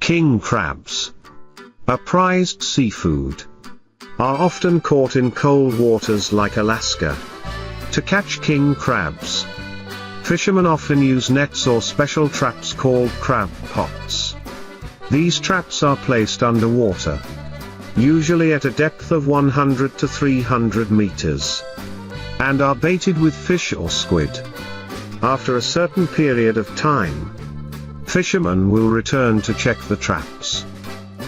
King crabs, a prized seafood, are often caught in cold waters like Alaska. To catch king crabs, fishermen often use nets or special traps called crab pots. These traps are placed underwater, usually at a depth of 100 to 300 meters, and are baited with fish or squid. After a certain period of time, fishermen will return to check the traps,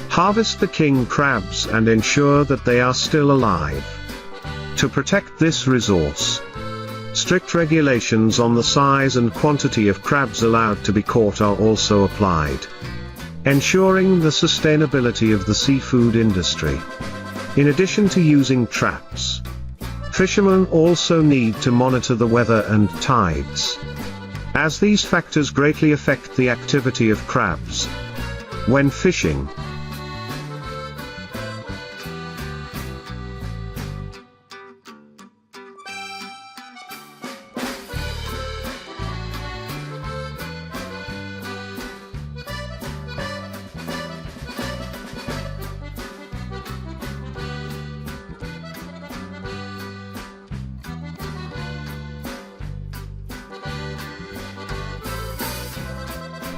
harvest the king crabs and ensure that they are still alive. To protect this resource, strict regulations on the size and quantity of crabs allowed to be caught are also applied, ensuring the sustainability of the seafood industry. In addition to using traps, fishermen also need to monitor the weather and tides, as these factors greatly affect the activity of crabs when fishing.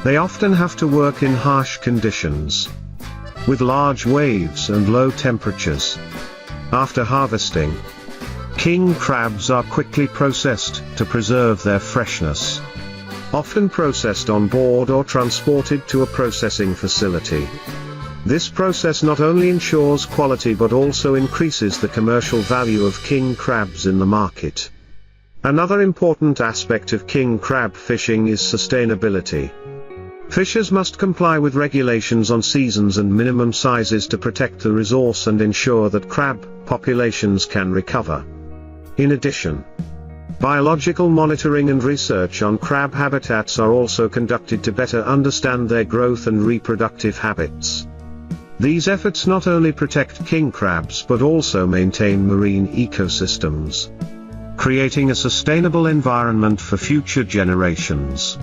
They often have to work in harsh conditions, with large waves and low temperatures. After harvesting, king crabs are quickly processed to preserve their freshness, often processed on board or transported to a processing facility. This process not only ensures quality but also increases the commercial value of king crabs in the market. Another important aspect of king crab fishing is sustainability. Fishers must comply with regulations on seasons and minimum sizes to protect the resource and ensure that crab populations can recover. In addition, biological monitoring and research on crab habitats are also conducted to better understand their growth and reproductive habits. These efforts not only protect king crabs but also maintain marine ecosystems, creating a sustainable environment for future generations.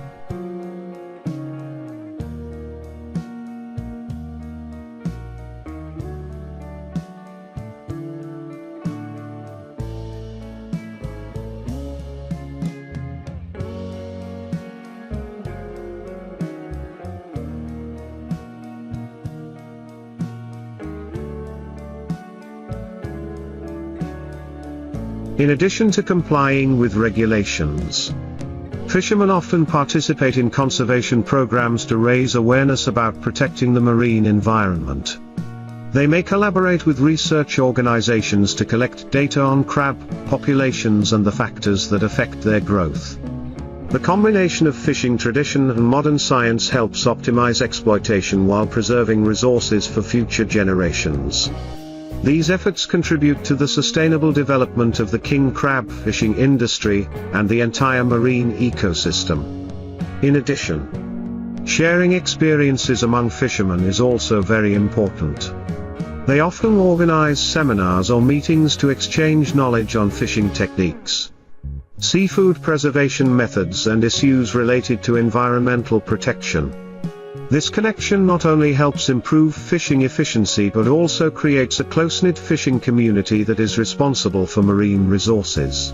In addition to complying with regulations, fishermen often participate in conservation programs to raise awareness about protecting the marine environment. They may collaborate with research organizations to collect data on crab populations and the factors that affect their growth. The combination of fishing tradition and modern science helps optimize exploitation while preserving resources for future generations. These efforts contribute to the sustainable development of the king crab fishing industry and the entire marine ecosystem. In addition, sharing experiences among fishermen is also very important. They often organize seminars or meetings to exchange knowledge on fishing techniques, seafood preservation methods and issues related to environmental protection. This connection not only helps improve fishing efficiency but also creates a close-knit fishing community that is responsible for marine resources.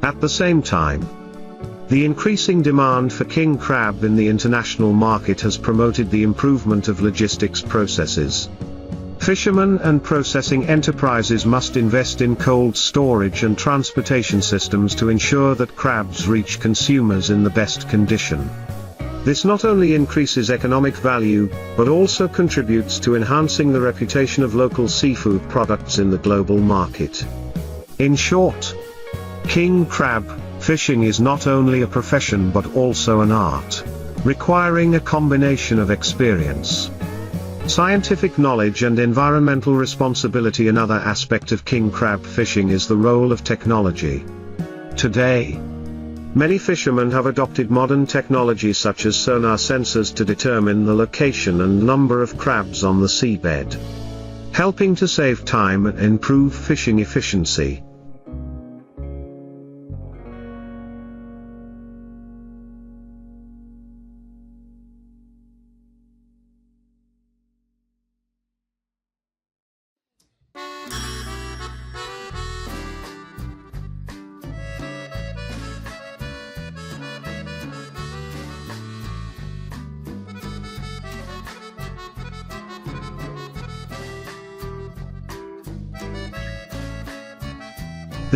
At the same time, the increasing demand for king crab in the international market has promoted the improvement of logistics processes. Fishermen and processing enterprises must invest in cold storage and transportation systems to ensure that crabs reach consumers in the best condition. This not only increases economic value, but also contributes to enhancing the reputation of local seafood products in the global market. In short, king crab fishing is not only a profession but also an art, requiring a combination of experience, Scientific knowledge and environmental responsibility. Another aspect of king crab fishing is the role of technology. Today, many fishermen have adopted modern technology such as sonar sensors to determine the location and number of crabs on the seabed, helping to save time and improve fishing efficiency.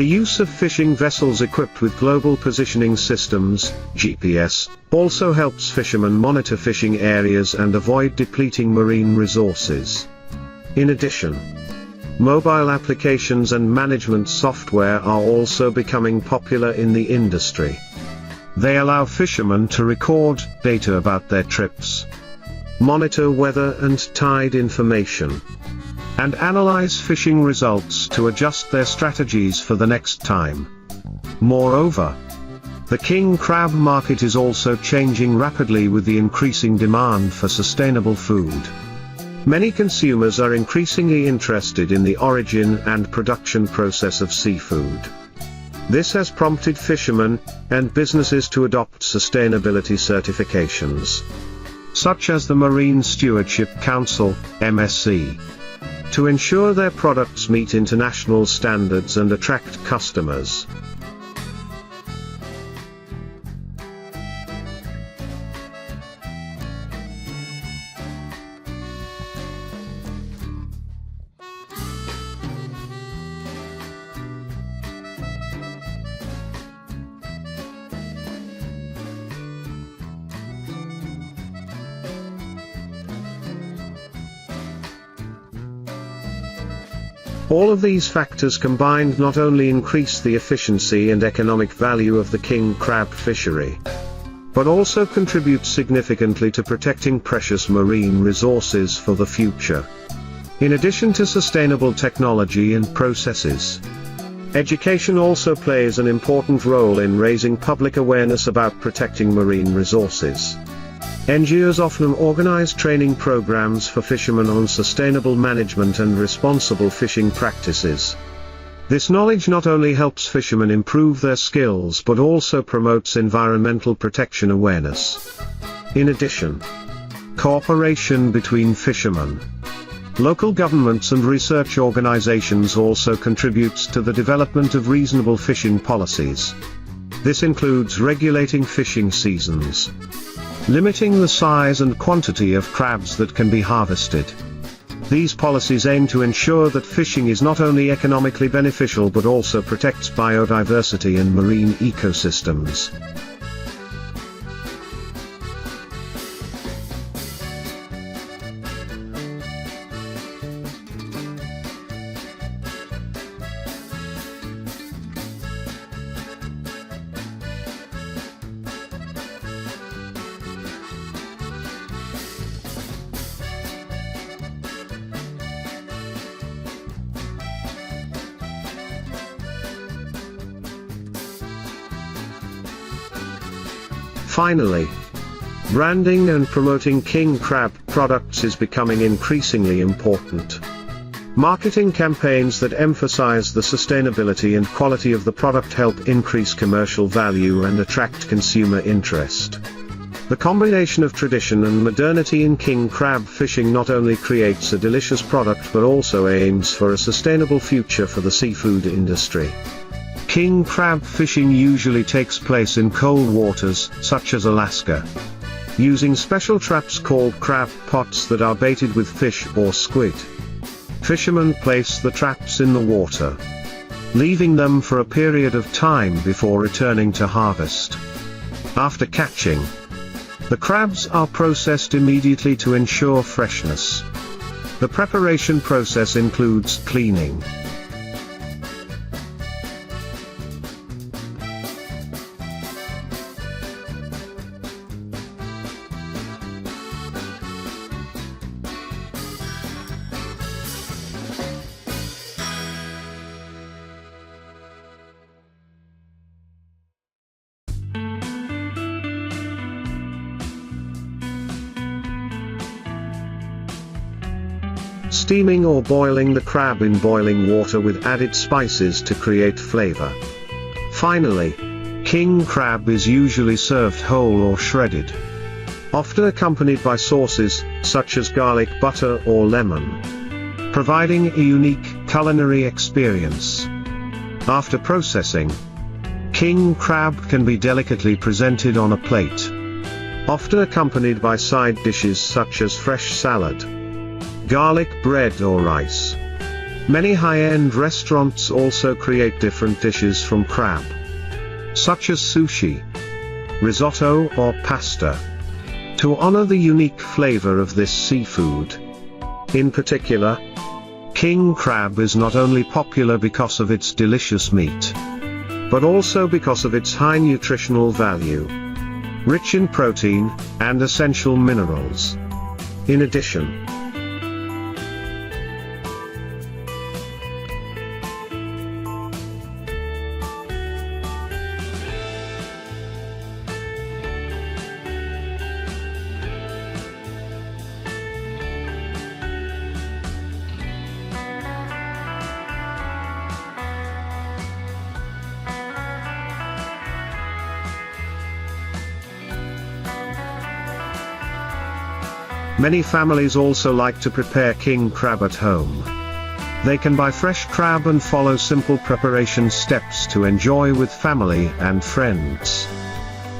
The use of fishing vessels equipped with global positioning systems, GPS, also helps fishermen monitor fishing areas and avoid depleting marine resources. In addition, mobile applications and management software are also becoming popular in the industry. They allow fishermen to record data about their trips, monitor weather and tide information, and analyze fishing results to adjust their strategies for the next time. Moreover, the king crab market is also changing rapidly with the increasing demand for sustainable food. Many consumers are increasingly interested in the origin and production process of seafood. This has prompted fishermen and businesses to adopt sustainability certifications, such as the Marine Stewardship Council, MSC, to ensure their products meet international standards and attract customers. All of these factors combined not only increase the efficiency and economic value of the king crab fishery, but also contribute significantly to protecting precious marine resources for the future. In addition to sustainable technology and processes, education also plays an important role in raising public awareness about protecting marine resources. NGOs often organize training programs for fishermen on sustainable management and responsible fishing practices. This knowledge not only helps fishermen improve their skills but also promotes environmental protection awareness. In addition, cooperation between fishermen, local governments and research organizations also contributes to the development of reasonable fishing policies. This includes regulating fishing seasons, limiting the size and quantity of crabs that can be harvested. These policies aim to ensure that fishing is not only economically beneficial but also protects biodiversity and marine ecosystems. Finally, branding and promoting king crab products is becoming increasingly important. Marketing campaigns that emphasize the sustainability and quality of the product help increase commercial value and attract consumer interest. The combination of tradition and modernity in king crab fishing not only creates a delicious product but also aims for a sustainable future for the seafood industry. King crab fishing usually takes place in cold waters, such as Alaska, using special traps called crab pots that are baited with fish or squid. Fishermen place the traps in the water, leaving them for a period of time before returning to harvest. After catching, the crabs are processed immediately to ensure freshness. The preparation process includes cleaning, steaming or boiling the crab in boiling water with added spices to create flavor. Finally, king crab is usually served whole or shredded, often accompanied by sauces, such as garlic butter or lemon, providing a unique culinary experience. After processing, king crab can be delicately presented on a plate, often accompanied by side dishes such as fresh salad, garlic bread or rice. Many high-end restaurants also create different dishes from crab, such as sushi, risotto or pasta, to honor the unique flavor of this seafood. In particular, king crab is not only popular because of its delicious meat, but also because of its high nutritional value, rich in protein and essential minerals. In addition, many families also like to prepare king crab at home. They can buy fresh crab and follow simple preparation steps to enjoy with family and friends.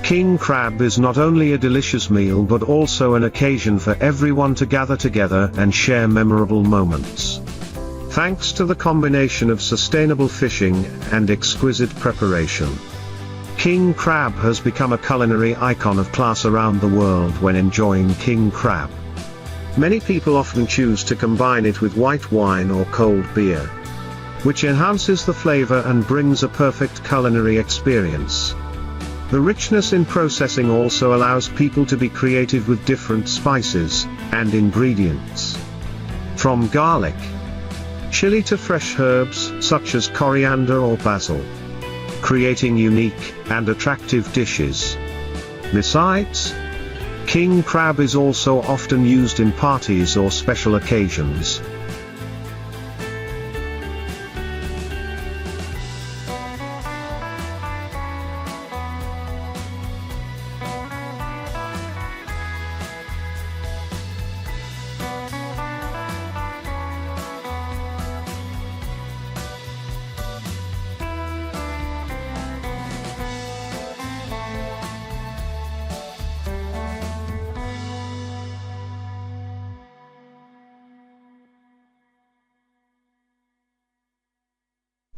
King crab is not only a delicious meal but also an occasion for everyone to gather together and share memorable moments. Thanks to the combination of sustainable fishing and exquisite preparation, king crab has become a culinary icon of class around the world. When enjoying king crab, many people often choose to combine it with white wine or cold beer, which enhances the flavor and brings a perfect culinary experience. The richness in processing also allows people to be creative with different spices and ingredients, from garlic, chili to fresh herbs such as coriander or basil, creating unique and attractive dishes. Besides, king crab is also often used in parties or special occasions.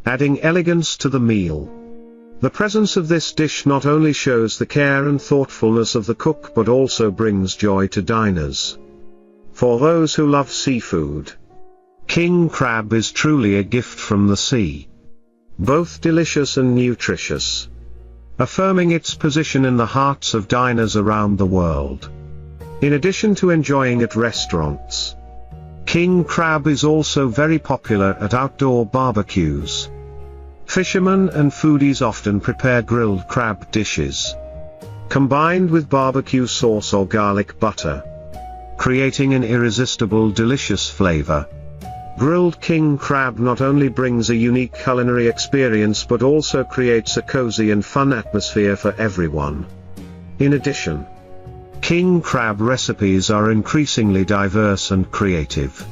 Adding elegance to the meal. The presence of this dish not only shows the care and thoughtfulness of the cook but also brings joy to diners. For those who love seafood, king crab is truly a gift from the sea, both delicious and nutritious, affirming its position in the hearts of diners around the world. In addition to enjoying at restaurants, king crab is also very popular at outdoor barbecues. Fishermen and foodies often prepare grilled crab dishes, combined with barbecue sauce or garlic butter, creating an irresistible delicious flavor. Grilled king crab not only brings a unique culinary experience but also creates a cozy and fun atmosphere for everyone. In addition, king crab recipes are increasingly diverse and creative.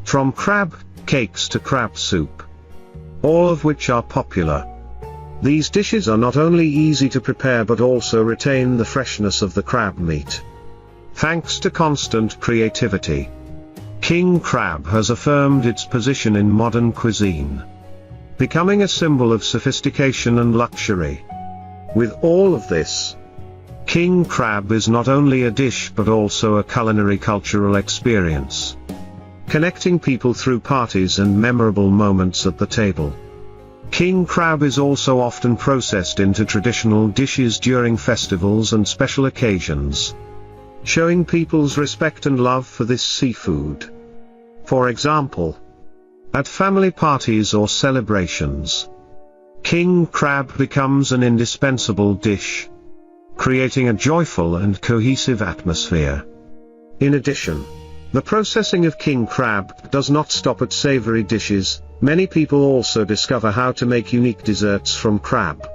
From crab cakes to crab soup, all of which are popular. These dishes are not only easy to prepare but also retain the freshness of the crab meat. Thanks to constant creativity, king crab has affirmed its position in modern cuisine, becoming a symbol of sophistication and luxury. With all of this, King crab is not only a dish but also a culinary cultural experience, connecting people through parties and memorable moments at the table. King crab is also often processed into traditional dishes during festivals and special occasions, showing people's respect and love for this seafood. For example, at family parties or celebrations, king crab becomes an indispensable dish, creating a joyful and cohesive atmosphere. In addition, the processing of king crab does not stop at savory dishes. Many people also discover how to make unique desserts from crab.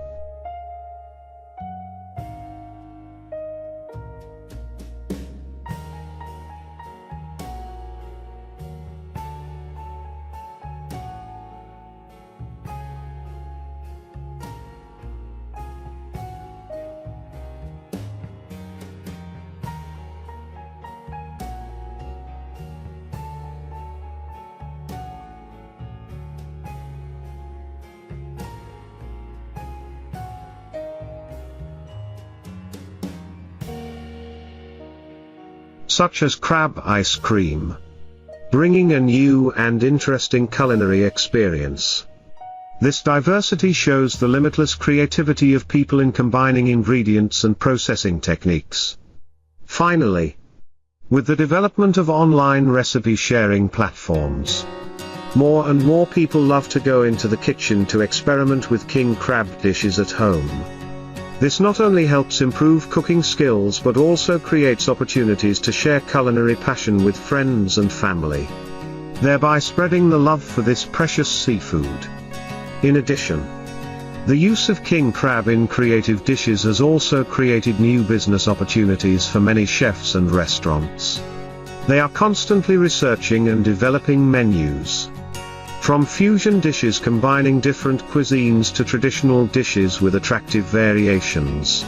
Such as crab ice cream, bringing a new and interesting culinary experience. This diversity shows the limitless creativity of people in combining ingredients and processing techniques. Finally, with the development of online recipe sharing platforms, more and more people love to go into the kitchen to experiment with king crab dishes at home. This not only helps improve cooking skills but also creates opportunities to share culinary passion with friends and family, thereby spreading the love for this precious seafood. In addition, the use of king crab in creative dishes has also created new business opportunities for many chefs and restaurants. They are constantly researching and developing menus, from fusion dishes combining different cuisines to traditional dishes with attractive variations.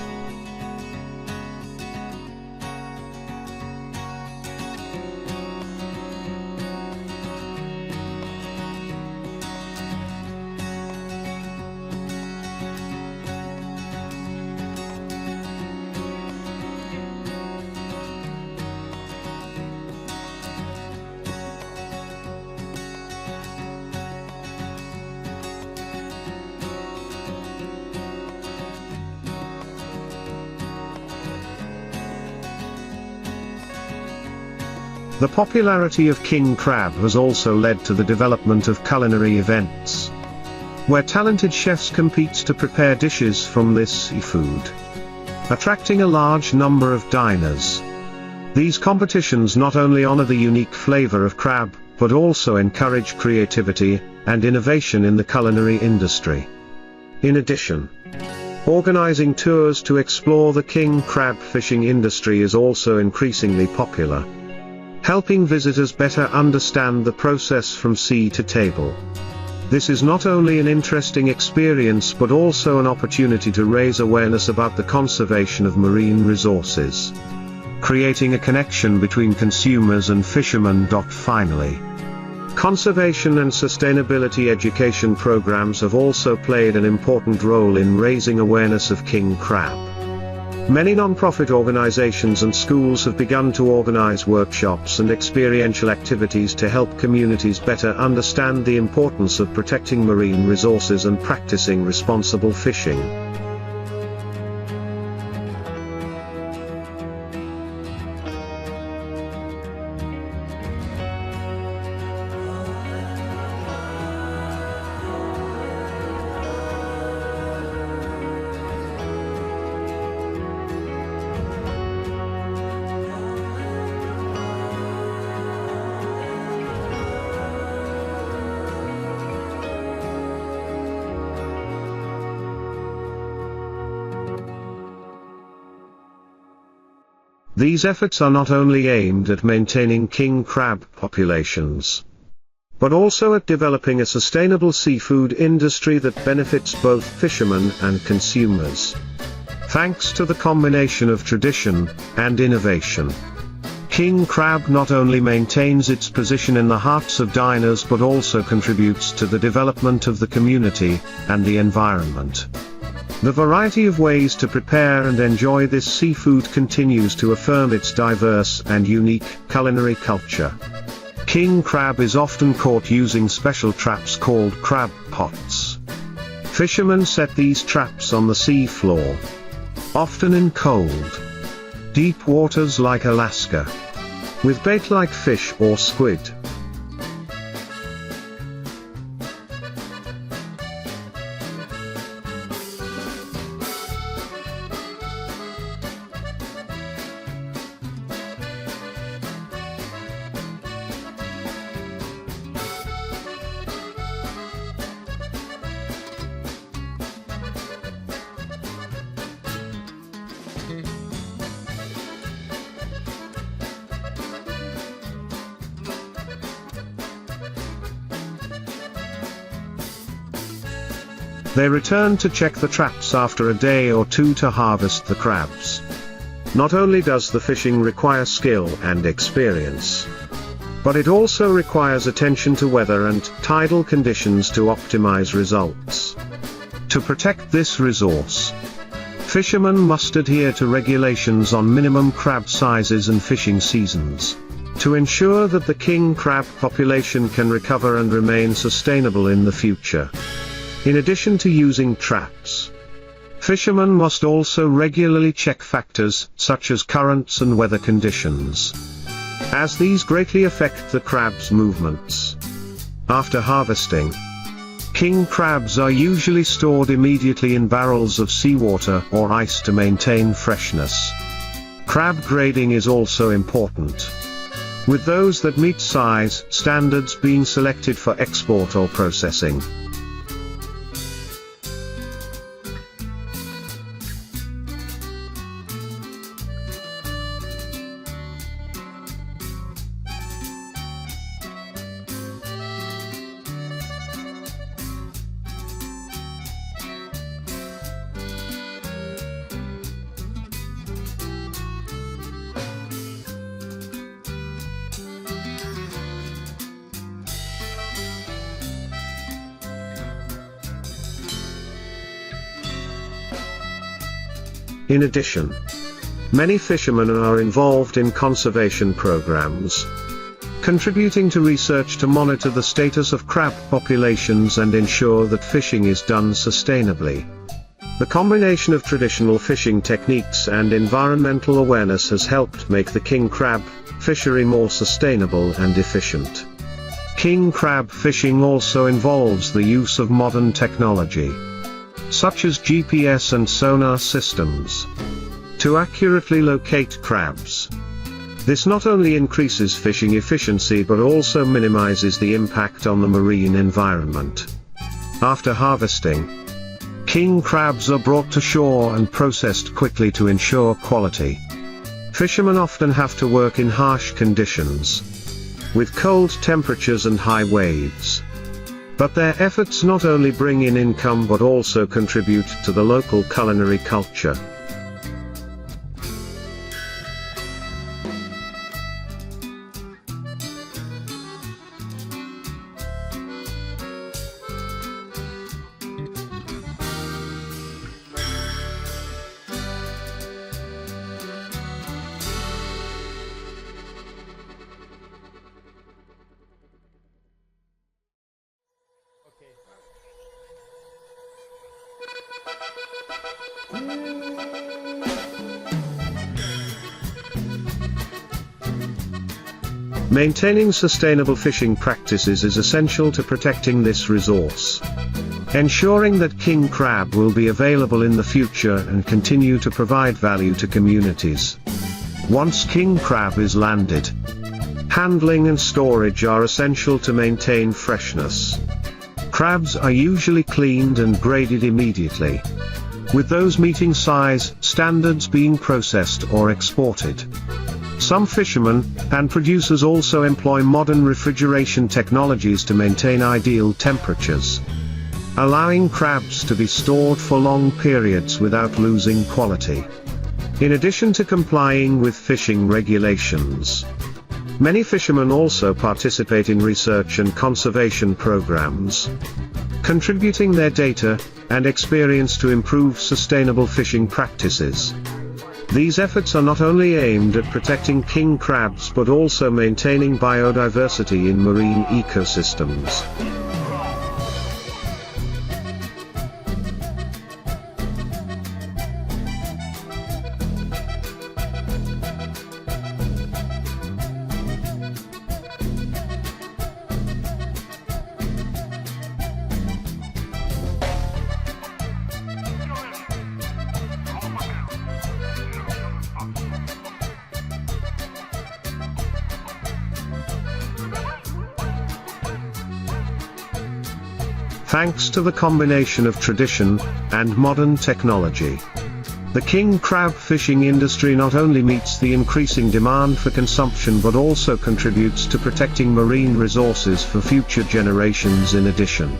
The popularity of king crab has also led to the development of culinary events, where talented chefs compete to prepare dishes from this seafood, attracting a large number of diners. These competitions not only honor the unique flavor of crab, but also encourage creativity and innovation in the culinary industry. In addition, organizing tours to explore the king crab fishing industry is also increasingly popular, helping visitors better understand the process from sea to table. This is not only an interesting experience but also an opportunity to raise awareness about the conservation of marine resources, creating a connection between consumers and fishermen. Finally, conservation and sustainability education programs have also played an important role in raising awareness of king crab. Many non-profit organizations and schools have begun to organize workshops and experiential activities to help communities better understand the importance of protecting marine resources and practicing responsible fishing. These efforts are not only aimed at maintaining king crab populations, but also at developing a sustainable seafood industry that benefits both fishermen and consumers. Thanks to the combination of tradition and innovation, king crab not only maintains its position in the hearts of diners but also contributes to the development of the community and the environment. The variety of ways to prepare and enjoy this seafood continues to affirm its diverse and unique culinary culture. King crab is often caught using special traps called crab pots. Fishermen set these traps on the sea floor, often in cold, deep waters like Alaska, with bait like fish or squid. They return to check the traps after a day or two to harvest the crabs. Not only does the fishing require skill and experience, but it also requires attention to weather and tidal conditions to optimize results. To protect this resource, fishermen must adhere to regulations on minimum crab sizes and fishing seasons, to ensure that the king crab population can recover and remain sustainable in the future. In addition to using traps, fishermen must also regularly check factors such as currents and weather conditions, as these greatly affect the crab's movements. After harvesting, king crabs are usually stored immediately in barrels of seawater or ice to maintain freshness. Crab grading is also important, with those that meet size standards being selected for export or processing. In addition, many fishermen are involved in conservation programs, contributing to research to monitor the status of crab populations and ensure that fishing is done sustainably. The combination of traditional fishing techniques and environmental awareness has helped make the king crab fishery more sustainable and efficient. King crab fishing also involves the use of modern technology, such as GPS and sonar systems, to accurately locate crabs. This not only increases fishing efficiency but also minimizes the impact on the marine environment. After harvesting, king crabs are brought to shore and processed quickly to ensure quality. Fishermen often have to work in harsh conditions, with cold temperatures and high waves. But their efforts not only bring in income but also contribute to the local culinary culture. Maintaining sustainable fishing practices is essential to protecting this resource, ensuring that king crab will be available in the future and continue to provide value to communities. Once king crab is landed, handling and storage are essential to maintain freshness. Crabs are usually cleaned and graded immediately, with those meeting size standards being processed or exported. Some fishermen and producers also employ modern refrigeration technologies to maintain ideal temperatures, allowing crabs to be stored for long periods without losing quality. In addition to complying with fishing regulations, Many fishermen also participate in research and conservation programs, contributing their data and experience to improve sustainable fishing practices. These efforts are not only aimed at protecting king crabs but also maintaining biodiversity in marine ecosystems. Thanks to the combination of tradition and modern technology, the king crab fishing industry not only meets the increasing demand for consumption but also contributes to protecting marine resources for future generations. In addition,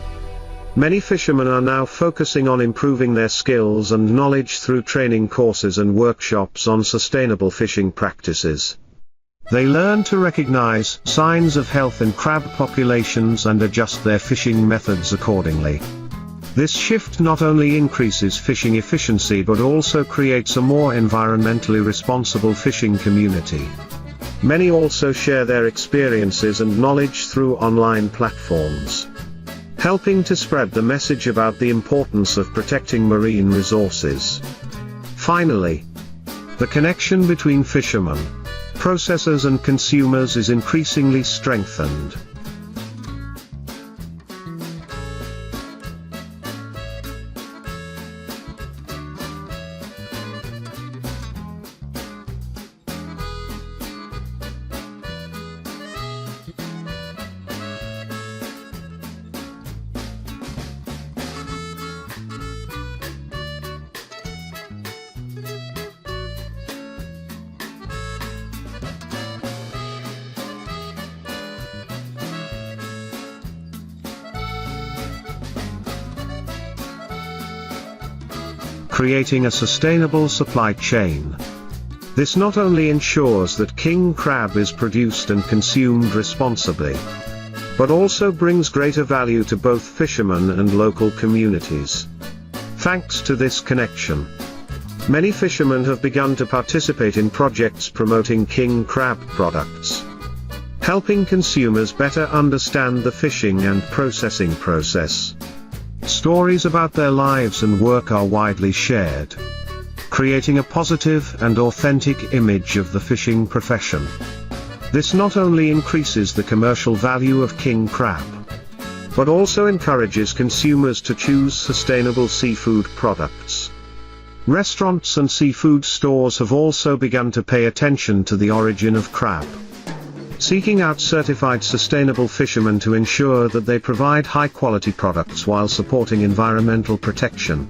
many fishermen are now focusing on improving their skills and knowledge through training courses and workshops on sustainable fishing practices. They learn to recognize signs of health in crab populations and adjust their fishing methods accordingly. This shift not only increases fishing efficiency but also creates a more environmentally responsible fishing community. Many also share their experiences and knowledge through online platforms, helping to spread the message about the importance of protecting marine resources. Finally, the connection between fishermen, processors and consumers is increasingly strengthened. Creating a sustainable supply chain. This not only ensures that king crab is produced and consumed responsibly, but also brings greater value to both fishermen and local communities. Thanks to this connection, many fishermen have begun to participate in projects promoting king crab products, helping consumers better understand the fishing and processing process. Stories about their lives and work are widely shared, creating a positive and authentic image of the fishing profession. This not only increases the commercial value of king crab, but also encourages consumers to choose sustainable seafood products. Restaurants and seafood stores have also begun to pay attention to the origin of crab, seeking out certified sustainable fishermen to ensure that they provide high-quality products while supporting environmental protection.